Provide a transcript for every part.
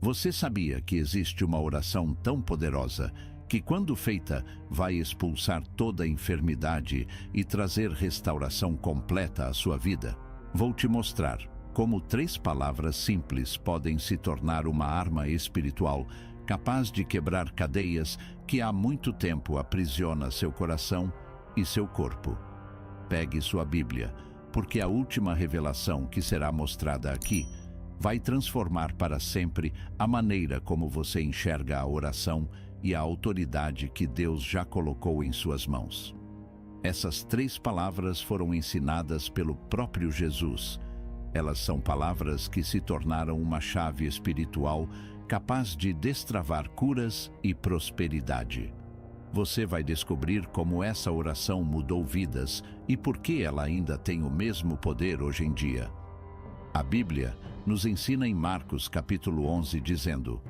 Você sabia que existe uma oração tão poderosa que, quando feita, vai expulsar toda a enfermidade e trazer restauração completa à sua vida? Vou te mostrar como 3 palavras simples podem se tornar uma arma espiritual capaz de quebrar cadeias que há muito tempo aprisiona seu coração e seu corpo. Pegue sua Bíblia, porque a última revelação que será mostrada aqui vai transformar para sempre a maneira como você enxerga a oração e a autoridade que Deus já colocou em suas mãos. Essas 3 palavras foram ensinadas pelo próprio Jesus. Elas são palavras que se tornaram uma chave espiritual capaz de destravar curas e prosperidade. Você vai descobrir como essa oração mudou vidas e por que ela ainda tem o mesmo poder hoje em dia. A Bíblia nos ensina em Marcos capítulo 11 dizendo: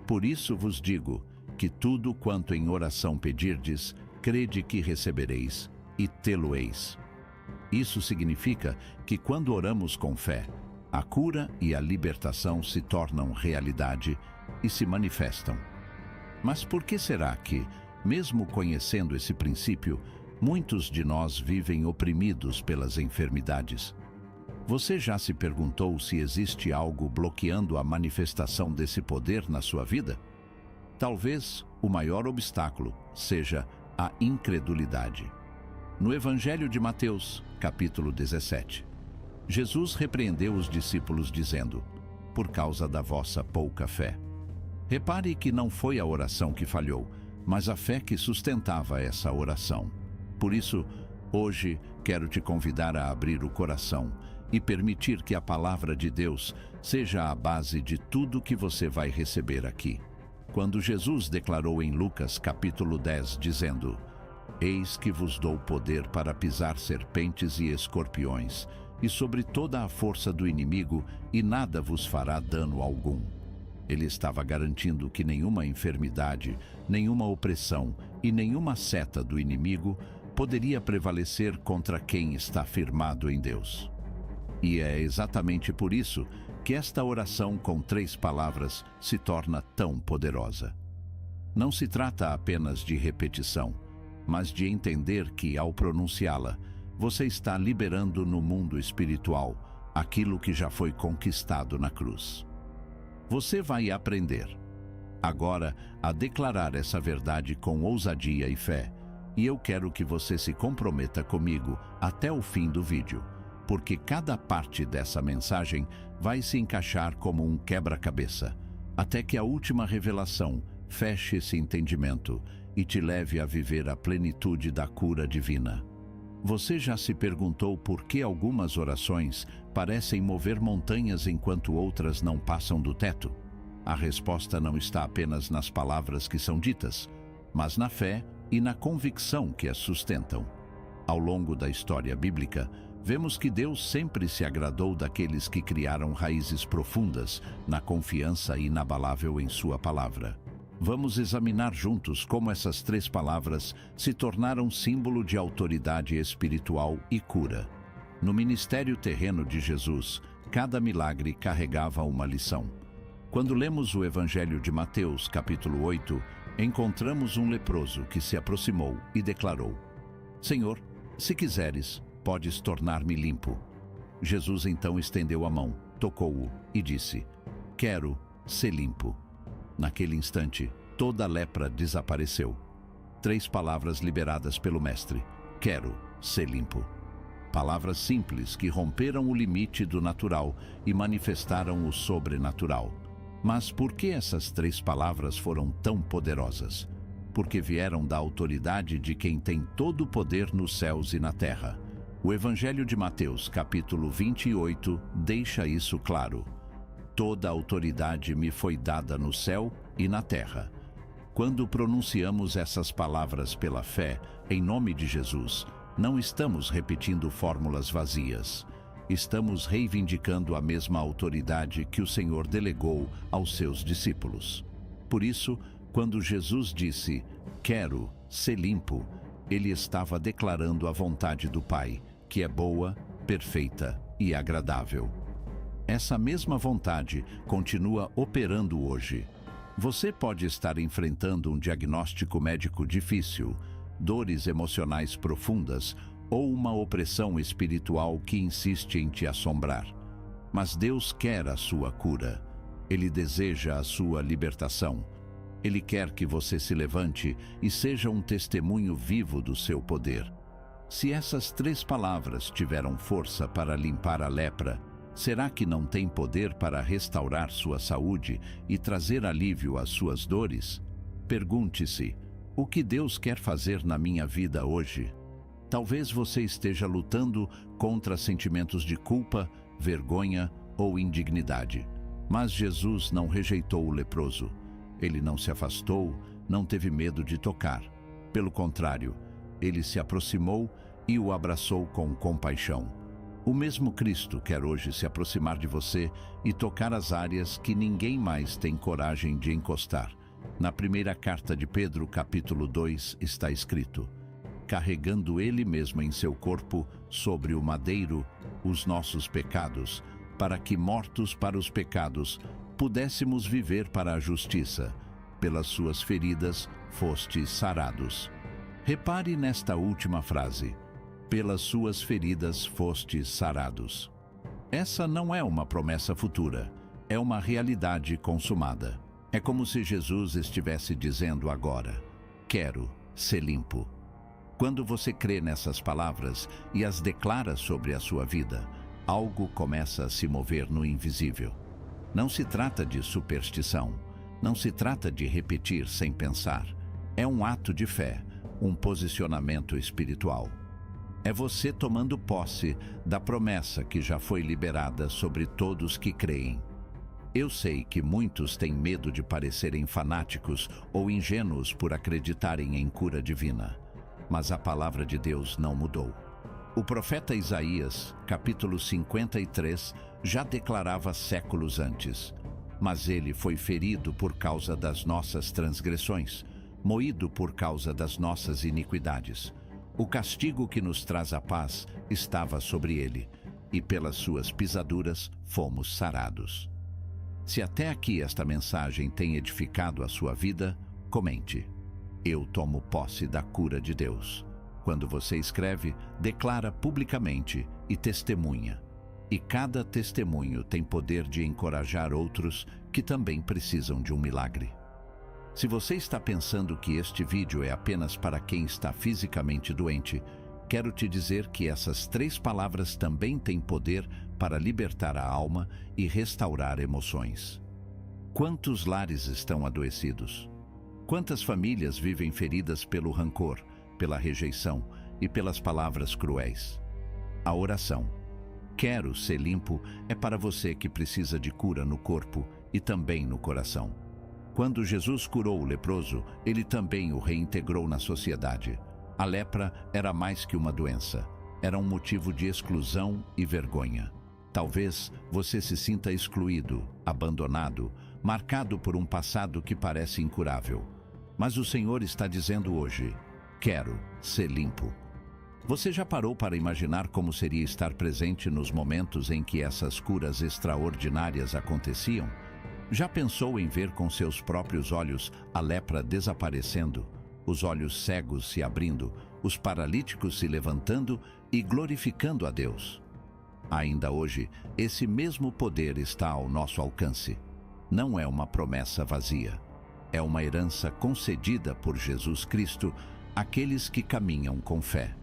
"Por isso vos digo que tudo quanto em oração pedirdes, crede que recebereis, e tê-lo-eis." Isso significa que quando oramos com fé, a cura e a libertação se tornam realidade e se manifestam. Mas por que será que, mesmo conhecendo esse princípio, muitos de nós vivem oprimidos pelas enfermidades? Você já se perguntou se existe algo bloqueando a manifestação desse poder na sua vida? Talvez o maior obstáculo seja a incredulidade. No Evangelho de Mateus, capítulo 17, Jesus repreendeu os discípulos dizendo: "Por causa da vossa pouca fé." Repare que não foi a oração que falhou, mas a fé que sustentava essa oração. Por isso, hoje quero te convidar a abrir o coração e permitir que a palavra de Deus seja a base de tudo que você vai receber aqui. Quando Jesus declarou em Lucas capítulo 10, dizendo: "Eis que vos dou poder para pisar serpentes e escorpiões, e sobre toda a força do inimigo, e nada vos fará dano algum." Ele estava garantindo que nenhuma enfermidade, nenhuma opressão e nenhuma seta do inimigo poderia prevalecer contra quem está firmado em Deus. E é exatamente por isso que esta oração com 3 palavras se torna tão poderosa. Não se trata apenas de repetição, mas de entender que, ao pronunciá-la, você está liberando no mundo espiritual aquilo que já foi conquistado na cruz. Você vai aprender agora a declarar essa verdade com ousadia e fé, e eu quero que você se comprometa comigo até o fim do vídeo, porque cada parte dessa mensagem vai se encaixar como um quebra-cabeça, até que a última revelação feche esse entendimento e te leve a viver a plenitude da cura divina. Você já se perguntou por que algumas orações parecem mover montanhas enquanto outras não passam do teto? A resposta não está apenas nas palavras que são ditas, mas na fé e na convicção que as sustentam. Ao longo da história bíblica, vemos que Deus sempre se agradou daqueles que criaram raízes profundas na confiança inabalável em sua palavra. Vamos examinar juntos como essas 3 palavras se tornaram símbolo de autoridade espiritual e cura. No ministério terreno de Jesus, cada milagre carregava uma lição. Quando lemos o Evangelho de Mateus, capítulo 8, encontramos um leproso que se aproximou e declarou: "Senhor, se quiseres, podes tornar-me limpo." Jesus então estendeu a mão, tocou-o e disse: "Quero ser limpo." Naquele instante, toda a lepra desapareceu. 3 palavras liberadas pelo Mestre: "Quero ser limpo." Palavras simples que romperam o limite do natural e manifestaram o sobrenatural. Mas por que essas 3 palavras foram tão poderosas? Porque vieram da autoridade de quem tem todo o poder nos céus e na terra. O Evangelho de Mateus, capítulo 28, deixa isso claro. "Toda a autoridade me foi dada no céu e na terra." Quando pronunciamos essas palavras pela fé, em nome de Jesus, não estamos repetindo fórmulas vazias. Estamos reivindicando a mesma autoridade que o Senhor delegou aos seus discípulos. Por isso, quando Jesus disse: "Quero ser limpo", ele estava declarando a vontade do Pai, que é boa, perfeita e agradável. Essa mesma vontade continua operando hoje. Você pode estar enfrentando um diagnóstico médico difícil, dores emocionais profundas ou uma opressão espiritual que insiste em te assombrar. Mas Deus quer a sua cura. Ele deseja a sua libertação. Ele quer que você se levante e seja um testemunho vivo do seu poder. Se essas 3 palavras tiveram força para limpar a lepra, será que não tem poder para restaurar sua saúde e trazer alívio às suas dores? Pergunte-se: o que Deus quer fazer na minha vida hoje? Talvez você esteja lutando contra sentimentos de culpa, vergonha ou indignidade. Mas Jesus não rejeitou o leproso. Ele não se afastou, não teve medo de tocar. Pelo contrário, ele se aproximou e o abraçou com compaixão. O mesmo Cristo quer hoje se aproximar de você e tocar as áreas que ninguém mais tem coragem de encostar. Na primeira carta de Pedro, capítulo 2, está escrito: carregando ele mesmo em seu corpo, sobre o madeiro, os nossos pecados, para que, mortos para os pecados, pudéssemos viver para a justiça. Pelas suas feridas fostes sarados. Repare nesta última frase: pelas suas feridas fostes sarados. Essa não é uma promessa futura, é uma realidade consumada. É como se Jesus estivesse dizendo agora: quero ser limpo. Quando você crê nessas palavras e as declara sobre a sua vida, algo começa a se mover no invisível. Não se trata de superstição, não se trata de repetir sem pensar. É um ato de fé, um posicionamento espiritual. É você tomando posse da promessa que já foi liberada sobre todos que creem. Eu sei que muitos têm medo de parecerem fanáticos ou ingênuos por acreditarem em cura divina. Mas a palavra de Deus não mudou. O profeta Isaías, capítulo 53, já declarava séculos antes: mas ele foi ferido por causa das nossas transgressões, moído por causa das nossas iniquidades. O castigo que nos traz a paz estava sobre ele, e pelas suas pisaduras fomos sarados. Se até aqui esta mensagem tem edificado a sua vida, comente: eu tomo posse da cura de Deus. Quando você escreve, declara publicamente e testemunha. E cada testemunho tem poder de encorajar outros que também precisam de um milagre. Se você está pensando que este vídeo é apenas para quem está fisicamente doente, quero te dizer que essas 3 palavras também têm poder para libertar a alma e restaurar emoções. Quantos lares estão adoecidos? Quantas famílias vivem feridas pelo rancor, pela rejeição e pelas palavras cruéis? A oração "Quero ser limpo" é para você que precisa de cura no corpo e também no coração. Quando Jesus curou o leproso, ele também o reintegrou na sociedade. A lepra era mais que uma doença, era um motivo de exclusão e vergonha. Talvez você se sinta excluído, abandonado, marcado por um passado que parece incurável. Mas o Senhor está dizendo hoje: quero ser limpo. Você já parou para imaginar como seria estar presente nos momentos em que essas curas extraordinárias aconteciam? Já pensou em ver com seus próprios olhos a lepra desaparecendo, os olhos cegos se abrindo, os paralíticos se levantando e glorificando a Deus? Ainda hoje, esse mesmo poder está ao nosso alcance. Não é uma promessa vazia. É uma herança concedida por Jesus Cristo àqueles que caminham com fé.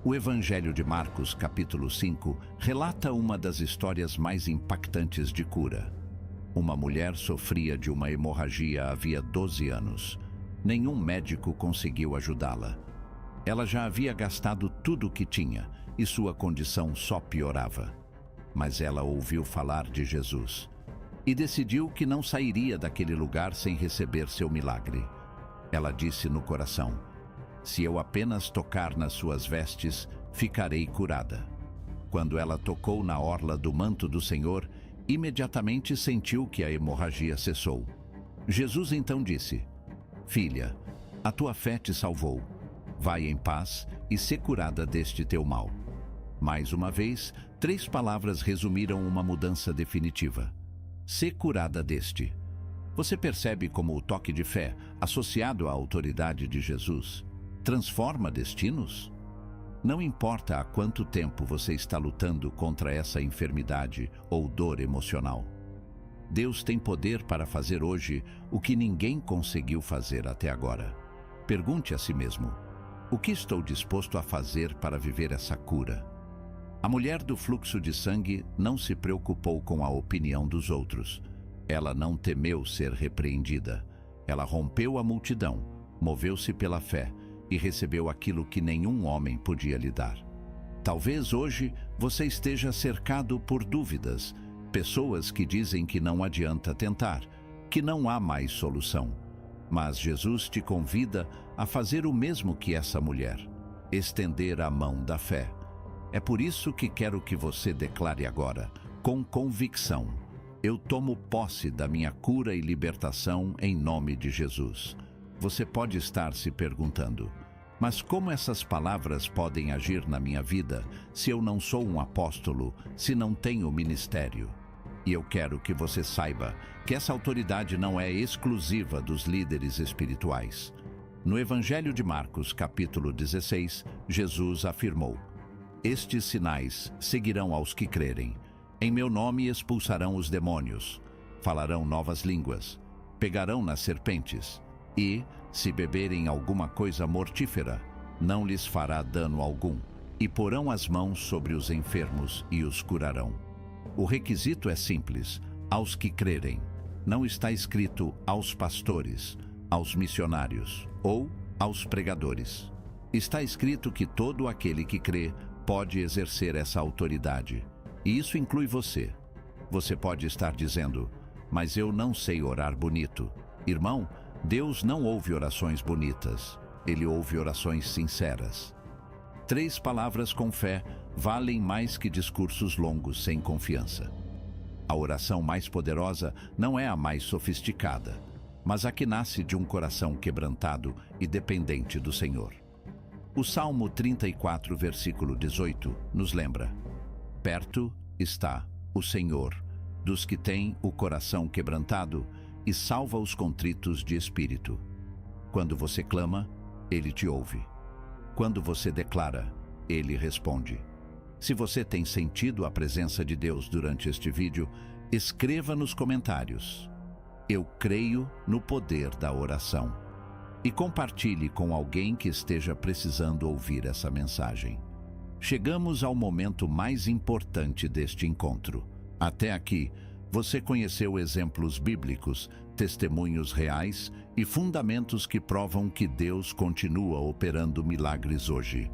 O Evangelho de Marcos, capítulo 5, relata uma das histórias mais impactantes de cura. Uma mulher sofria de uma hemorragia havia 12 anos. Nenhum médico conseguiu ajudá-la. Ela já havia gastado tudo o que tinha e sua condição só piorava. Mas ela ouviu falar de Jesus e decidiu que não sairia daquele lugar sem receber seu milagre. Ela disse no coração: se eu apenas tocar nas suas vestes, ficarei curada. Quando ela tocou na orla do manto do Senhor, imediatamente sentiu que a hemorragia cessou. Jesus então disse: filha, a tua fé te salvou. Vai em paz e sê curada deste teu mal. Mais uma vez, 3 palavras resumiram uma mudança definitiva. Ser curada deste. Você percebe como o toque de fé, associado à autoridade de Jesus, transforma destinos? Não importa há quanto tempo você está lutando contra essa enfermidade ou dor emocional. Deus tem poder para fazer hoje o que ninguém conseguiu fazer até agora. Pergunte a si mesmo: o que estou disposto a fazer para viver essa cura? A mulher do fluxo de sangue não se preocupou com a opinião dos outros. Ela não temeu ser repreendida. Ela rompeu a multidão, moveu-se pela fé e recebeu aquilo que nenhum homem podia lhe dar. Talvez hoje você esteja cercado por dúvidas, pessoas que dizem que não adianta tentar, que não há mais solução. Mas Jesus te convida a fazer o mesmo que essa mulher, estender a mão da fé. É por isso que quero que você declare agora, com convicção: eu tomo posse da minha cura e libertação em nome de Jesus. Você pode estar se perguntando: mas como essas palavras podem agir na minha vida se eu não sou um apóstolo, se não tenho ministério? E eu quero que você saiba que essa autoridade não é exclusiva dos líderes espirituais. No Evangelho de Marcos, capítulo 16, Jesus afirmou: estes sinais seguirão aos que crerem. Em meu nome expulsarão os demônios, falarão novas línguas, pegarão nas serpentes, e, se beberem alguma coisa mortífera, não lhes fará dano algum, e porão as mãos sobre os enfermos e os curarão. O requisito é simples: aos que crerem. Não está escrito aos pastores, aos missionários ou aos pregadores. Está escrito que todo aquele que crê pode exercer essa autoridade. E isso inclui você. Você pode estar dizendo: mas eu não sei orar bonito. Irmão, Deus não ouve orações bonitas. Ele ouve orações sinceras. 3 palavras com fé valem mais que discursos longos sem confiança. A oração mais poderosa não é a mais sofisticada, mas a que nasce de um coração quebrantado e dependente do Senhor. O Salmo 34, versículo 18, nos lembra: perto está o Senhor dos que têm o coração quebrantado e salva os contritos de espírito. Quando você clama, Ele te ouve. Quando você declara, Ele responde. Se você tem sentido a presença de Deus durante este vídeo, escreva nos comentários: eu creio no poder da oração. E compartilhe com alguém que esteja precisando ouvir essa mensagem. Chegamos ao momento mais importante deste encontro. Até aqui, você conheceu exemplos bíblicos, testemunhos reais e fundamentos que provam que Deus continua operando milagres hoje.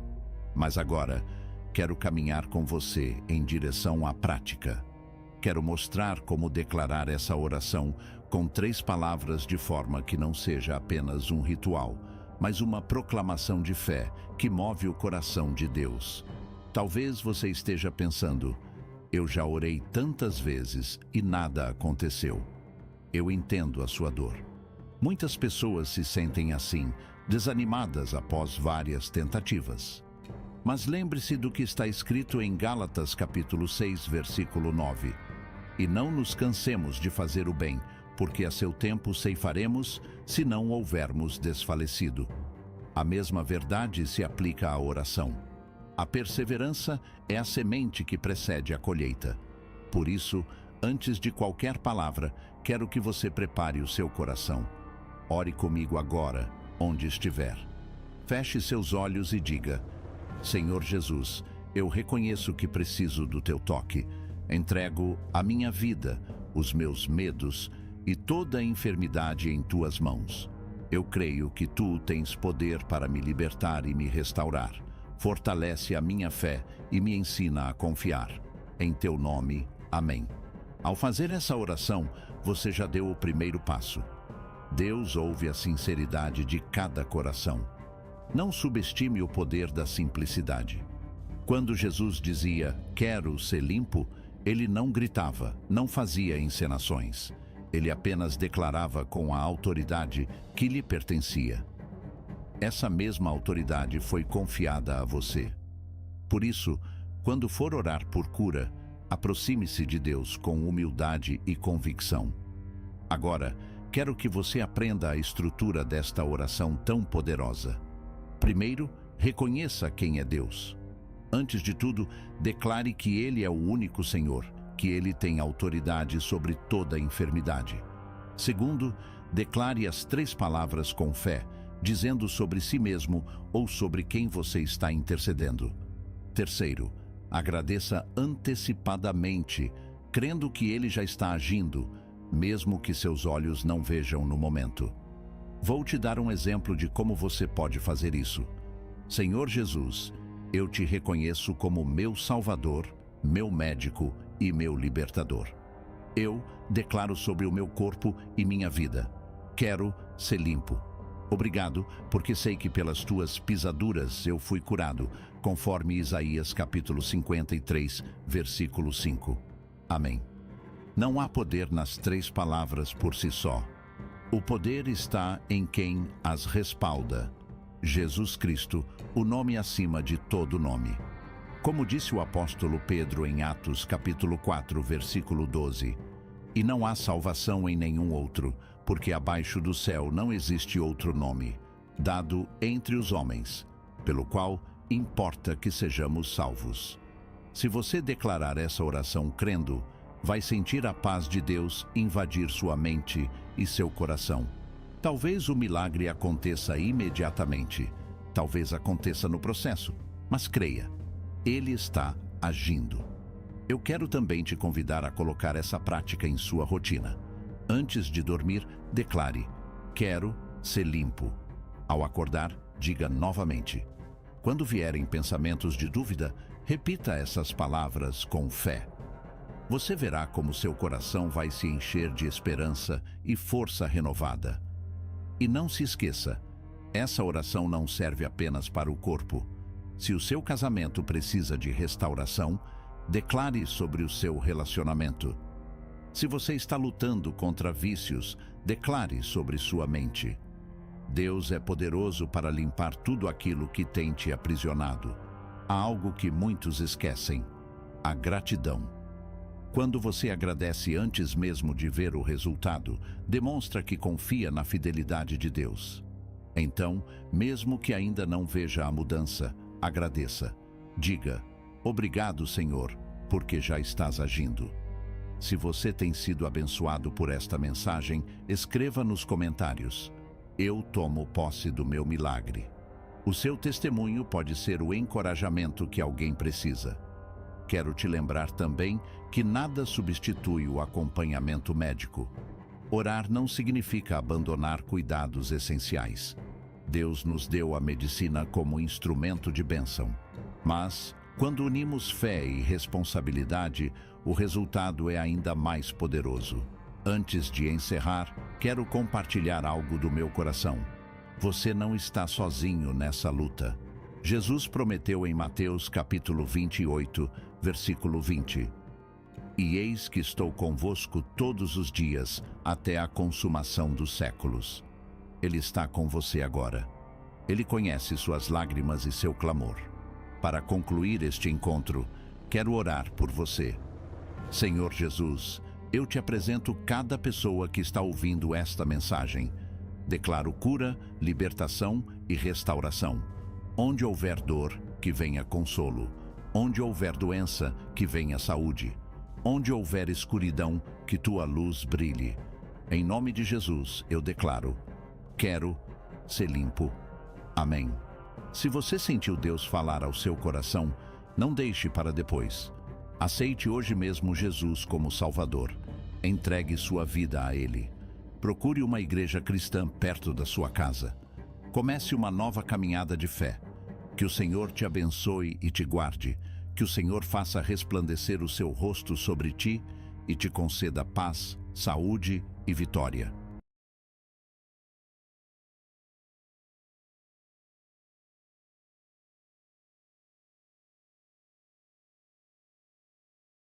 Mas agora, quero caminhar com você em direção à prática. Quero mostrar como declarar essa oração com 3 palavras de forma que não seja apenas um ritual, mas uma proclamação de fé que move o coração de Deus. Talvez você esteja pensando: eu já orei tantas vezes e nada aconteceu. Eu entendo a sua dor. Muitas pessoas se sentem assim, desanimadas após várias tentativas. Mas lembre-se do que está escrito em Gálatas capítulo 6, versículo 9. E não nos cansemos de fazer o bem, porque a seu tempo ceifaremos, se não houvermos desfalecido. A mesma verdade se aplica à oração. A perseverança é a semente que precede a colheita. Por isso, antes de qualquer palavra, quero que você prepare o seu coração. Ore comigo agora, onde estiver. Feche seus olhos e diga: Senhor Jesus, eu reconheço que preciso do teu toque. Entrego a minha vida, os meus medos e toda a enfermidade em tuas mãos. Eu creio que tu tens poder para me libertar e me restaurar. Fortalece a minha fé e me ensina a confiar. Em teu nome, amém. Ao fazer essa oração, você já deu o primeiro passo. Deus ouve a sinceridade de cada coração. Não subestime o poder da simplicidade. Quando Jesus dizia, quero ser limpo, ele não gritava, não fazia encenações. Ele apenas declarava com a autoridade que lhe pertencia. Essa mesma autoridade foi confiada a você. Por isso, Quando for orar por cura, aproxime-se de Deus com humildade e convicção. Agora, quero que você aprenda a estrutura desta oração tão poderosa. Primeiro, reconheça quem é Deus. Antes de tudo, declare que Ele é o único Senhor, que Ele tem autoridade sobre toda enfermidade. Segundo, declare as 3 palavras com fé, dizendo sobre si mesmo ou sobre quem você está intercedendo. Terceiro, agradeça antecipadamente, crendo que Ele já está agindo, mesmo que seus olhos não vejam no momento. Vou te dar um exemplo de como você pode fazer isso. Senhor Jesus, eu te reconheço como meu Salvador, meu médico e meu libertador. Eu declaro sobre o meu corpo e minha vida: quero ser limpo. Obrigado, porque sei que pelas tuas pisaduras eu fui curado, conforme Isaías capítulo 53, versículo 5. Amém. Não há poder nas 3 palavras por si só. O poder está em quem as respalda. Jesus Cristo, o nome acima de todo nome. Como disse o apóstolo Pedro em Atos capítulo 4, versículo 12, e não há salvação em nenhum outro, porque abaixo do céu não existe outro nome, dado entre os homens, pelo qual importa que sejamos salvos. Se você declarar essa oração crendo, vai sentir a paz de Deus invadir sua mente e seu coração. Talvez o milagre aconteça imediatamente, talvez aconteça no processo, mas creia, Ele está agindo. Eu quero também te convidar a colocar essa prática em sua rotina. Antes de dormir, declare: quero ser limpo. Ao acordar, diga novamente. Quando vierem pensamentos de dúvida, repita essas palavras com fé. Você verá como seu coração vai se encher de esperança e força renovada. E não se esqueça, essa oração não serve apenas para o corpo. Se o seu casamento precisa de restauração, declare sobre o seu relacionamento. Se você está lutando contra vícios, declare sobre sua mente. Deus é poderoso para limpar tudo aquilo que tem te aprisionado. Há algo que muitos esquecem: a gratidão. Quando você agradece antes mesmo de ver o resultado, demonstra que confia na fidelidade de Deus. Então, mesmo que ainda não veja a mudança, agradeça. Diga: obrigado, Senhor, porque já estás agindo. Se você tem sido abençoado por esta mensagem, escreva nos comentários: eu tomo posse do meu milagre. O seu testemunho pode ser o encorajamento que alguém precisa. Quero te lembrar também que nada substitui o acompanhamento médico. Orar não significa abandonar cuidados essenciais. Deus nos deu a medicina como instrumento de bênção. Mas, quando unimos fé e responsabilidade, o resultado é ainda mais poderoso. Antes de encerrar, quero compartilhar algo do meu coração. Você não está sozinho nessa luta. Jesus prometeu em Mateus capítulo 28, versículo 20: E eis que estou convosco todos os dias, até a consumação dos séculos. Ele está com você agora. Ele conhece suas lágrimas e seu clamor. Para concluir este encontro, quero orar por você. Senhor Jesus, eu te apresento cada pessoa que está ouvindo esta mensagem. Declaro cura, libertação e restauração. Onde houver dor, que venha consolo. Onde houver doença, que venha saúde. Onde houver escuridão, que tua luz brilhe. Em nome de Jesus, eu declaro: quero ser limpo. Amém. Se você sentiu Deus falar ao seu coração, não deixe para depois. Aceite hoje mesmo Jesus como Salvador. Entregue sua vida a Ele. Procure uma igreja cristã perto da sua casa. Comece uma nova caminhada de fé. Que o Senhor te abençoe e te guarde. Que o Senhor faça resplandecer o seu rosto sobre ti e te conceda paz, saúde e vitória.